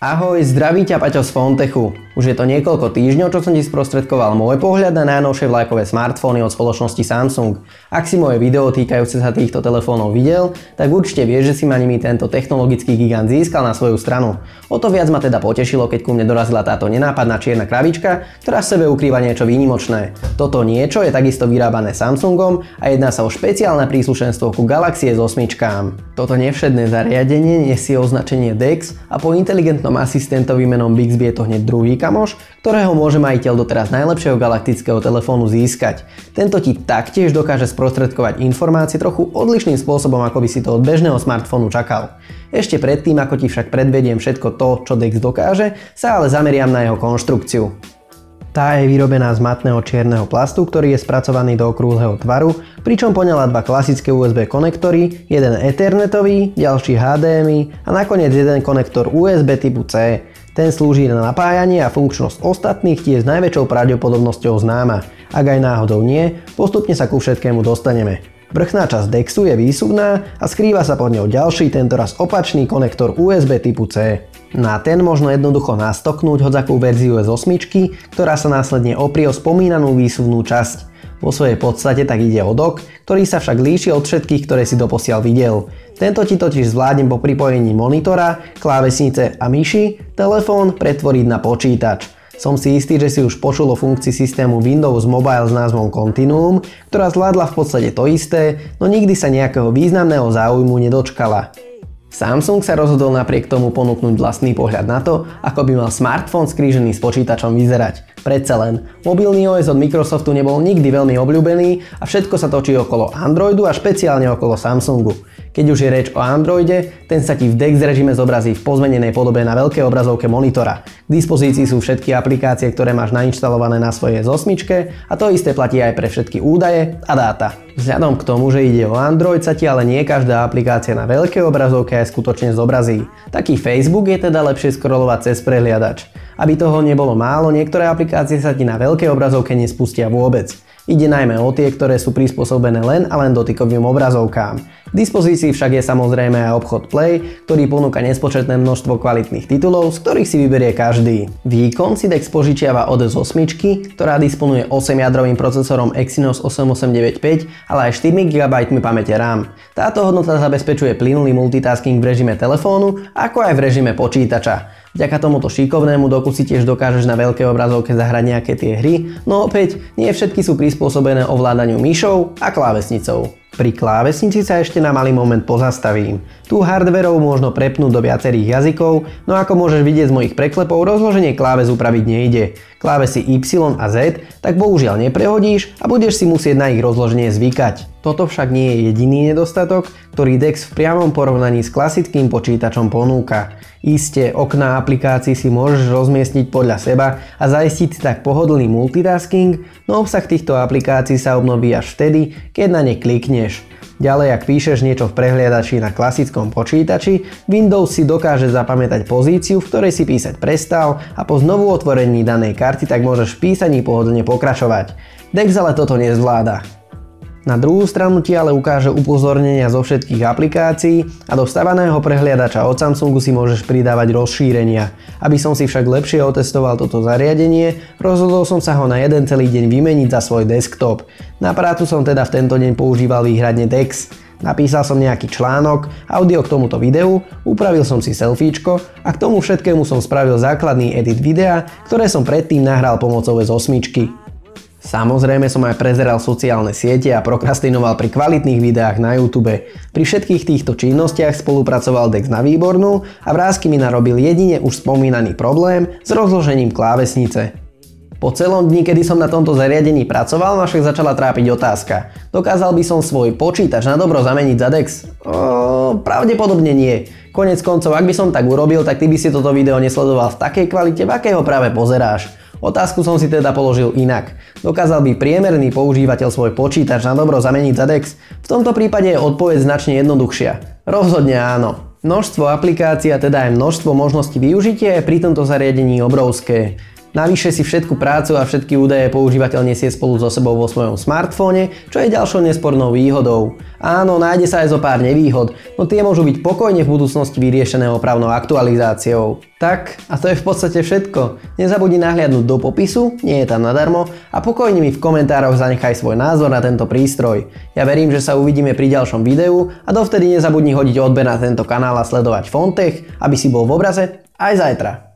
Ahoj, zdraví ťa Paťo z Fontechu. Už je to niekoľko týždňov, čo som ti sprostredkoval môj pohľad na najnovšie vlajkové smartfóny od spoločnosti Samsung. Ak si moje video týkajúce sa týchto telefónov videl, tak určite vieš, že si ma nimi tento technologický gigant získal na svoju stranu. O to viac ma teda potešilo, keď ku mne dorazila táto nenápadná čierna krabička, ktorá v sebe ukrýva niečo výnimočné. Toto niečo je takisto vyrábané Samsungom a jedná sa o špeciálne príslušenstvo ku Galaxy S8. Toto nevšedné zariadenie nesie označenie DeX a po inteligentnom asistentovi menom Bixby je to hneď druhý kamoš, ktorého môže majiteľ doteraz najlepšieho galaktického telefónu získať. Tento ti taktiež dokáže sprostredkovať informácie trochu odlišným spôsobom, ako by si to od bežného smartfónu čakal. Ešte predtým, ako ti však predvediem všetko to, čo DeX dokáže, sa ale zameriam na jeho konštrukciu. Tá je vyrobená z matného čierneho plastu, ktorý je spracovaný do okrúhleho tvaru, pričom poňala dva klasické USB konektory, jeden ethernetový, ďalší HDMI a nakoniec jeden konektor USB typu C. Ten slúži na napájanie a funkčnosť ostatných ti je s najväčšou pravdepodobnosťou známa. Ak aj náhodou nie, postupne sa ku všetkému dostaneme. Vrchná časť DeXu je výsuvná a skrýva sa pod ňou ďalší, tentoraz opačný konektor USB typu C. Na ten možno jednoducho nastoknúť hodzakú verziu S8, ktorá sa následne oprie o spomínanú výsuvnú časť. Vo svojej podstate tak ide o dock, ktorý sa však líši od všetkých, ktoré si doposiaľ videl. Tento ti totiž zvládne po pripojení monitora, klávesnice a myši telefón pretvoriť na počítač. Som si istý, že si už počul o funkcii systému Windows Mobile s názvom Continuum, ktorá zvládla v podstate to isté, no nikdy sa nejakého významného záujmu nedočkala. Samsung sa rozhodol napriek tomu ponúknuť vlastný pohľad na to, ako by mal smartfón skrížený s počítačom vyzerať. Predsa len, mobilný OS od Microsoftu nebol nikdy veľmi obľúbený a všetko sa točí okolo Androidu a špeciálne okolo Samsungu. Keď už je reč o Androide, ten sa ti v DeX režime zobrazí v pozmenenej podobe na veľkej obrazovke monitora. K dispozícii sú všetky aplikácie, ktoré máš nainštalované na svojej S8 a to isté platí aj pre všetky údaje a dáta. Vzhľadom k tomu, že ide o Android, sa ti ale nie každá aplikácia na veľkej obrazovke aj skutočne zobrazí. Taký Facebook je teda lepšie scrollovať cez prehliadač. Aby toho nebolo málo, niektoré aplikácie sa ti na veľkej obrazovke nespustia vôbec. Ide najmä o tie, ktoré sú prispôsobené len a len dotykovým obrazovkám. K dispozícii však je samozrejme aj obchod Play, ktorý ponúka nespočetné množstvo kvalitných titulov, z ktorých si vyberie každý. Výkon si DeX požičiava od S8, ktorá disponuje 8-jadrovým procesorom Exynos 8895, ale aj 4 GB pamäte RAM. Táto hodnota zabezpečuje plynulý multitasking v režime telefónu, ako aj v režime počítača. Vďaka tomuto šikovnému doku si tiež dokážeš na veľkej obrazovke zahrať nejaké tie hry, no opäť, nie všetky sú prispôsobené ovládaniu myšou a klávesnicou. Pri klávesnici sa ešte na malý moment pozastavím. Tu hardverov možno prepnúť do viacerých jazykov, no ako môžeš vidieť z mojich preklepov, rozloženie kláves upraviť nejde. Klávesy Y a Z tak bohužiaľ neprehodíš a budeš si musieť na ich rozloženie zvykať. Toto však nie je jediný nedostatok, ktorý DeX v priamom porovnaní s klasickým počítačom ponúka. Isté, okná aplikácií si môžeš rozmiestniť podľa seba a zaistiť si tak pohodlný multitasking, no obsah týchto aplikácií sa obnoví až vtedy, keď na ne klikneš. Ďalej, ak píšeš niečo v prehliadači na klasickom počítači, Windows si dokáže zapamätať pozíciu, v ktorej si písať prestal a po znovu otvorení danej karty tak môžeš v písaní pohodlne pokračovať. DeX ale toto nezvláda. Na druhú stranu ti ale ukáže upozornenia zo všetkých aplikácií a do vstavaného prehliadača od Samsungu si môžeš pridávať rozšírenia. Aby som si však lepšie otestoval toto zariadenie, rozhodol som sa ho na jeden celý deň vymeniť za svoj desktop. Na prácu som teda v tento deň používal výhradne DeX. Napísal som nejaký článok, audio k tomuto videu, upravil som si selfiečko a k tomu všetkému som spravil základný edit videa, ktoré som predtým nahral pomocou S8. Samozrejme som aj prezeral sociálne siete a prokrastinoval pri kvalitných videách na YouTube. Pri všetkých týchto činnostiach spolupracoval DeX na výbornú a vrásky mi narobil jedine už spomínaný problém s rozložením klávesnice. Po celom dni, kedy som na tomto zariadení pracoval, ma však začala trápiť otázka. Dokázal by som svoj počítač na dobro zameniť za DeX? Pravdepodobne nie. Konec koncov, ak by som tak urobil, tak ty by si toto video nesledoval v takej kvalite, v akej ho práve pozeráš. Otázku som si teda položil inak. Dokázal by priemerný používateľ svoj počítač na dobro zameniť za DeX? V tomto prípade je odpoveď značne jednoduchšia. Rozhodne áno. Množstvo aplikácií a teda aj množstvo možností využitia je pri tomto zariadení obrovské. Navyše si všetku prácu a všetky údaje používateľ nesie spolu so sebou vo svojom smartfóne, čo je ďalšou nespornou výhodou. Áno, nájde sa aj zo pár nevýhod, no tie môžu byť pokojne v budúcnosti vyriešené opravnou aktualizáciou. Tak, a to je v podstate všetko. Nezabudni nahliadnúť do popisu, nie je tam nadarmo, a pokojne mi v komentároch zanechaj svoj názor na tento prístroj. Ja verím, že sa uvidíme pri ďalšom videu a dovtedy nezabudni hodiť odber na tento kanál a sledovať Fontech, aby si bol v obraze aj zajtra.